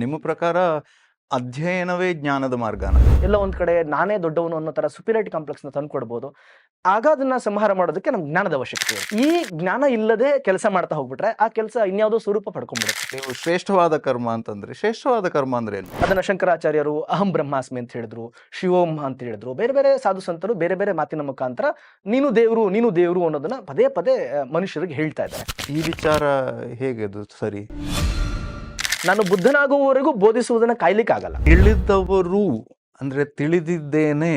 ನಿಮ್ಮ ಪ್ರಕಾರ ಅಧ್ಯಯನವೇ ಜ್ಞಾನದ ಮಾರ್ಗನ? ಎಲ್ಲ ಒಂದ್ ಕಡೆ ನಾನೇ ದೊಡ್ಡವನು ಅನ್ನೋ ತರ ಸುಪೀರಿಯಾರಿಟಿ ಕಾಂಪ್ಲೆಕ್ಸ್ ನ ತಂದ್ಕೊಡ್ಬೋದು. ಆಗ ಅದನ್ನ ಸಂಹಾರ ಮಾಡೋದಕ್ಕೆ ನಮ್ಗೆ ಜ್ಞಾನದ ಅವಶ್ಯಕತೆ ಇದೆ. ಈ ಜ್ಞಾನ ಇಲ್ಲದೆ ಕೆಲಸ ಮಾಡ್ತಾ ಹೋಗ್ಬಿಟ್ರೆ ಆ ಕೆಲಸ ಇನ್ಯಾವುದೋ ಸ್ವರೂಪ ಪಡ್ಕೊಂಡ್ಬಿಡುತ್ತೆ. ನೀವು ಶ್ರೇಷ್ಠವಾದ ಕರ್ಮ ಅಂತಂದ್ರೆ ಶ್ರೇಷ್ಠವಾದ ಕರ್ಮ ಅಂದ್ರೆ ಏನು? ಅದನ್ನ ಶಂಕರಾಚಾರ್ಯರು ಅಹಂ ಬ್ರಹ್ಮಾಸ್ಮಿ ಅಂತ ಹೇಳಿದ್ರು, ಶಿವೋಂ ಅಂತ ಹೇಳಿದ್ರು. ಬೇರೆ ಬೇರೆ ಸಾಧು ಸಂತರು ಬೇರೆ ಬೇರೆ ಮಾತಿನ ಮುಖಾಂತರ ನೀನು ದೇವರು ಅನ್ನೋದನ್ನ ಪದೇ ಪದೇ ಮನುಷ್ಯರಿಗೆ ಹೇಳ್ತಾ ಇದ್ದಾರೆ. ಈ ವಿಚಾರ ಹೇಗೆ ಅದು ಸರಿ? ನಾನು ಬುದ್ಧನಾಗುವವರೆಗೂ ಬೋಧಿಸುವುದನ್ನ ಕಾಯ್ಲಿಕ್ಕೆ ಆಗಲ್ಲ. ತಿಳಿದವರು ಅಂದ್ರೆ ತಿಳಿದಿದ್ದೇನೆ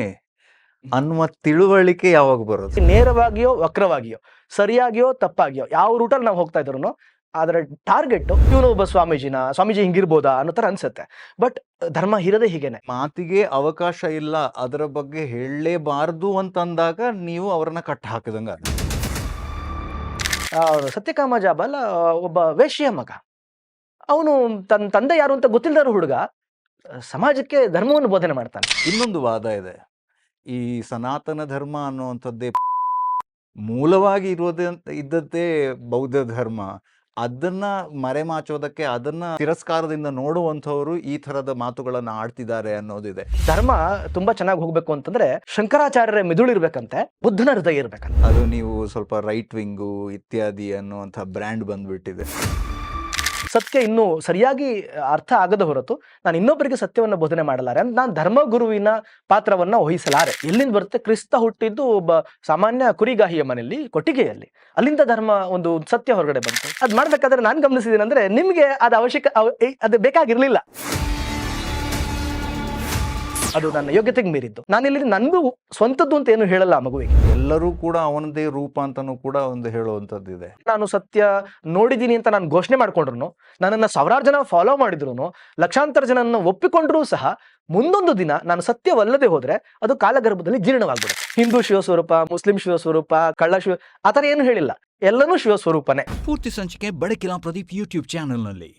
ಅನ್ನುವ ತಿಳುವಳಿಕೆ ಯಾವಾಗ ಬರೋದು? ನೇರವಾಗಿಯೋ ವಕ್ರವಾಗಿಯೋ, ಸರಿಯಾಗಿಯೋ ತಪ್ಪಾಗಿಯೋ, ಯಾವ ರೂಟಲ್ಲಿ ನಾವು ಹೋಗ್ತಾ ಇದ್ರು ಅದರ ಟಾರ್ಗೆಟ್ ಇವನು ಒಬ್ಬ ಸ್ವಾಮೀಜಿ ಹಿಂಗಿರ್ಬೋದಾ ಅನ್ನೋ ತರ ಅನ್ಸುತ್ತೆ. ಬಟ್ ಧರ್ಮ ಇರೋದೇ ಹೀಗೇನೆ. ಮಾತಿಗೆ ಅವಕಾಶ ಇಲ್ಲ, ಅದರ ಬಗ್ಗೆ ಹೇಳಲೇಬಾರದು ಅಂತಂದಾಗ ನೀವು ಅವರನ್ನ ಕಟ್ಟ ಹಾಕಿದಂಗ. ಸತ್ಯಕಾಮ ಜಾಬಲ್ ಒಬ್ಬ ವೇಶ್ಯ ಮಗ. ಅವನು ತನ್ನ ತಂದೆ ಯಾರು ಅಂತ ಗೊತ್ತಿಲ್ಲದ ಹುಡುಗ ಸಮಾಜಕ್ಕೆ ಧರ್ಮವನ್ನು ಬೋಧನೆ ಮಾಡ್ತಾನೆ. ಇನ್ನೊಂದು ವಾದ ಇದೆ, ಈ ಸನಾತನ ಧರ್ಮ ಅನ್ನುವಂಥದ್ದೇ ಮೂಲವಾಗಿ ಇದ್ದದ್ದೇ ಬೌದ್ಧ ಧರ್ಮ. ಅದನ್ನ ಮರೆಮಾಚೋದಕ್ಕೆ, ಅದನ್ನ ತಿರಸ್ಕಾರದಿಂದ ನೋಡುವಂಥವ್ರು ಈ ತರದ ಮಾತುಗಳನ್ನ ಆಡ್ತಿದ್ದಾರೆ ಅನ್ನೋದಿದೆ. ಧರ್ಮ ತುಂಬಾ ಚೆನ್ನಾಗಿ ಹೋಗ್ಬೇಕು ಅಂತಂದ್ರೆ ಶಂಕರಾಚಾರ್ಯರ ಮಿದುಳಿರ್ಬೇಕಂತೆ, ಬುದ್ಧನ ಹೃದಯ ಇರ್ಬೇಕಂತೆ. ಅದು ನೀವು ಸ್ವಲ್ಪ ರೈಟ್ ವಿಂಗು ಇತ್ಯಾದಿ ಅನ್ನುವಂಥ ಬ್ರ್ಯಾಂಡ್ ಬಂದ್ಬಿಟ್ಟಿದೆ. ಸತ್ಯ ಇನ್ನೂ ಸರಿಯಾಗಿ ಅರ್ಥ ಆಗದ ಹೊರತು ನಾನು ಇನ್ನೊಬ್ಬರಿಗೆ ಸತ್ಯವನ್ನು ಬೋಧನೆ ಮಾಡಲಾರೆ. ನಾನು ಧರ್ಮಗುರುವಿನ ಪಾತ್ರವನ್ನ ವಹಿಸಲಾರೆ. ಎಲ್ಲಿಂದ ಬರುತ್ತೆ? ಕ್ರಿಸ್ತ ಹುಟ್ಟಿದ್ದು ಒಬ್ಬ ಸಾಮಾನ್ಯ ಕುರಿಗಾಹಿಯ ಮನೆಯಲ್ಲಿ, ಕೊಟ್ಟಿಗೆಯಲ್ಲಿ. ಅಲ್ಲಿಂದ ಧರ್ಮ ಒಂದು ಸತ್ಯ ಹೊರಗಡೆ ಬಂತು. ಅದ್ ಮಾಡ್ಬೇಕಾದ್ರೆ ನಾನು ಗಮನಿಸಿದ್ದೀನಿ ಅಂದ್ರೆ ನಿಮ್ಗೆ ಅದು ಬೇಕಾಗಿರ್ಲಿಲ್ಲ. ಅದು ನನ್ನ ಯೋಗ್ಯತೆಗೆ ಮೀರಿದ್ದು. ನಾನಿಲ್ಲಿ ನನಗೂ ಸ್ವಂತದ್ದು ಅಂತ ಏನು ಹೇಳಲ್ಲ ಆ ಮಗುವಿಗೆ. ಎಲ್ಲರೂ ಕೂಡ ಅವನದೇ ರೂಪ ಅಂತಾನೂ ಕೂಡ ಒಂದು ಹೇಳುವಂಥದ್ದಿದೆ. ನಾನು ಸತ್ಯ ನೋಡಿದ್ದೀನಿ ಅಂತ ನಾನು ಘೋಷಣೆ ಮಾಡ್ಕೊಂಡ್ರು, ನನ್ನನ್ನು ಸಾವಿರಾರು ಜನ ಫಾಲೋ ಮಾಡಿದ್ರು, ಲಕ್ಷಾಂತರ ಜನನ್ನ ಒಪ್ಪಿಕೊಂಡ್ರೂ ಸಹ ಮುಂದೊಂದು ದಿನ ನಾನು ಸತ್ಯವಲ್ಲದೆ ಹೋದ್ರೆ ಅದು ಕಾಲಗರ್ಭದಲ್ಲಿ ಜೀರ್ಣವಾಗ್ಬಿಡುತ್ತೆ. ಹಿಂದೂ ಶಿವಸ್ವರೂಪ, ಮುಸ್ಲಿಂ ಶಿವಸ್ವರೂಪ, ಕಳ್ಳ ಆತರ ಏನು ಹೇಳಿಲ್ಲ. ಎಲ್ಲನೂ ಶಿವಸ್ವರೂಪನೇ. ಪೂರ್ತಿ ಸಂಚಿಕೆ ಬೆಳಕಿನ ಪ್ರದೀಪ್ ಯೂಟ್ಯೂಬ್ ಚಾನೆಲ್ನಲ್ಲಿ.